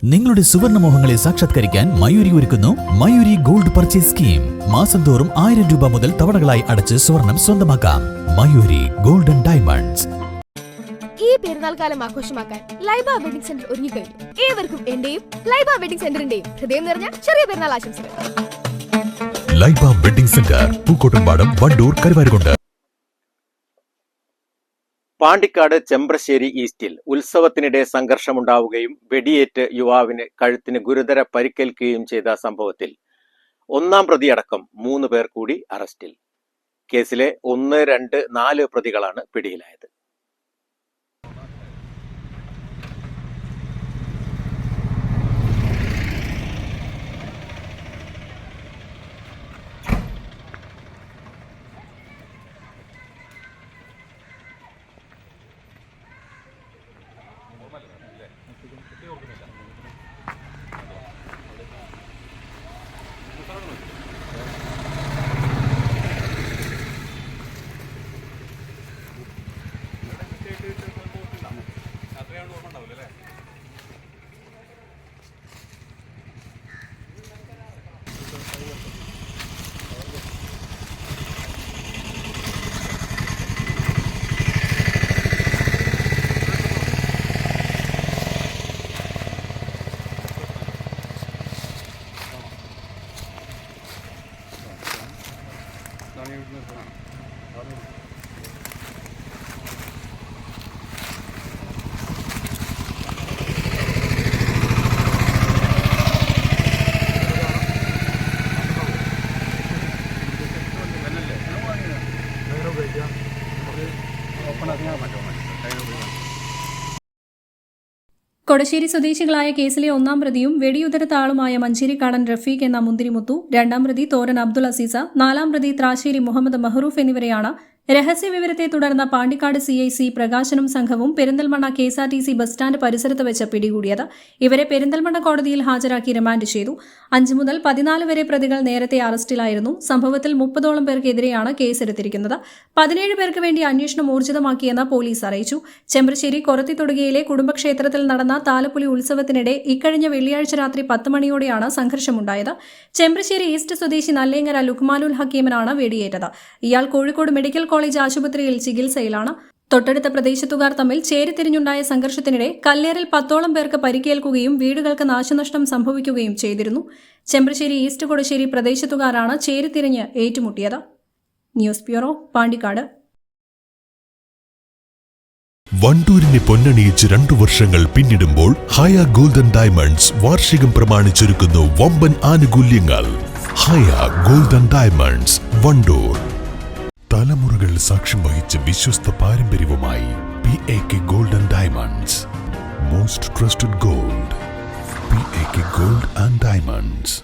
നിങ്ങളുടെ സുവർണമോഹങ്ങളെ സാക്ഷാത്കരിക്കാൻ മയൂരി ഒരുക്കുന്നു മയൂരി ഗോൾഡ് പർച്ചേസ് സ്കീം. മാസം തോറും 1000 രൂപ മുതൽ തവണകളായി അടച്ച് സ്വർണം സ്വന്തമാക്കാം. Mayuri golden diamonds. ഈ പെരുന്നാൾ കാലം ആഘോഷമാക്കാൻ ലൈബ വെഡിംഗ് സെന്റർ ഒരുങ്ങിക്കഴിഞ്ഞു. ഏവർക്കും എന്റെയും ലൈബ വെഡിംഗ് സെന്ററിന്റെയും ഹൃദയം നിറഞ്ഞ ചെറിയ പെരുന്നാൾ ആശംസകൾ. Laiba wedding centre, Pookkottumpadam, Wandoor, Karuvarakundu. പാണ്ടിക്കാട് ചെമ്പ്രശ്ശേരി ഈസ്റ്റിൽ ഉത്സവത്തിനിടെ സംഘർഷമുണ്ടാവുകയും വെടിയേറ്റ് യുവാവിന് കഴുത്തിന് ഗുരുതര പരിക്കേൽക്കുകയും ചെയ്ത സംഭവത്തിൽ 1-ാം പ്രതിയടക്കം 3 പേർ കൂടി അറസ്റ്റിൽ. കേസിലെ 1, 2, 4 പ്രതികളാണ് പിടിയിലായത്. കൊടശ്ശേരി സ്വദേശികളായ കേസിലെ 1-ാം പ്രതിയും വെടിയുതിർത്ത ആളുമായ മഞ്ചേരിക്കാടൻ റഫീഖ് എന്ന മുന്തിരിമുത്തു, 2-ാം പ്രതി തോരൻ അബ്ദുൾ അസീസ, 4-ാം പ്രതി ത്രാശ്ശേരി മുഹമ്മദ് മഹറൂഫ് എന്നിവരെയാണ് രഹസ്യവിവരത്തെ തുടർന്ന് പാണ്ടിക്കാട് CIC പ്രകാശനും സംഘവും പെരിന്തൽമണ്ണ KSRTC ബസ് സ്റ്റാൻഡ് പരിസരത്ത് വെച്ച് പിടികൂടിയത്. ഇവരെ പെരിന്തൽമണ്ണ കോടതിയിൽ ഹാജരാക്കി റിമാൻഡ് ചെയ്തു. 5 മുതൽ 14 വരെ പ്രതികൾ നേരത്തെ അറസ്റ്റിലായിരുന്നു. സംഭവത്തിൽ 30ഓളം പേർക്കെതിരെയാണ് കേസെടുത്തിരിക്കുന്നത്. 17 പേർക്ക് വേണ്ടി അന്വേഷണം ഊർജിതമാക്കിയെന്ന് പോലീസ് അറിയിച്ചു. ചെമ്പ്രശ്ശേരി കൊറത്തിത്തൊടുകയിലെ കുടുംബക്ഷേത്രത്തിൽ നടന്ന താലപ്പൊലി ഉത്സവത്തിനിടെ ഇക്കഴിഞ്ഞ വെള്ളിയാഴ്ച രാത്രി 10 മണിയോടെയാണ് സംഘർഷമുണ്ടായത്. ചെമ്പ്രശ്ശേരി ഈസ്റ്റ് സ്വദേശി നല്ലേങ്ങര ലുക്മാനുൽ ഹക്കീമിനാണ് വെടിയേറ്റത്. ഇയാൾ കോഴിക്കോട് മെഡിക്കൽ കോളേജ് ആശുപത്രിയിൽ ചികിത്സയിലാണ്. തൊട്ടടുത്ത പ്രദേശത്തുകാർ തമ്മിൽ ചേരിതിരിഞ്ഞുണ്ടായ സംഘർഷത്തിനിടെ കല്ലേറിൽ 10ഓളം പേർക്ക് പരിക്കേൽക്കുകയും വീടുകൾക്ക് നാശനഷ്ടം സംഭവിക്കുകയും ചെയ്തിരുന്നു. ചെമ്പ്രശ്ശേരി ഈസ്റ്റ് കൊടശ്ശേരി പ്രദേശത്തുകാരാണ് ചേരിതിരിഞ്ഞ് ഏറ്റുമുട്ടിയത്. News bureau, Pandikkad. വണ്ടൂരിനെ പൊന്നണിയിച്ച് 2 വർഷങ്ങൾ പിന്നിടുമ്പോൾ ഹയ ഗോൾഡൻ ഡയമണ്ട്സ് വാർഷികം പ്രമാണിച്ചൊരുക്കുന്നു വമ്പൻ ആനുകൂല്യങ്ങൾ. ഹയ ഗോൾഡൻ ഡയമണ്ട്സ്, വണ്ടൂർ. തലമുറകൾ സാക്ഷ്യം വഹിച്ച വിശ്വസ്ത പാരമ്പര്യവുമായി PAK golden diamonds. Most trusted gold. PAK gold and diamonds.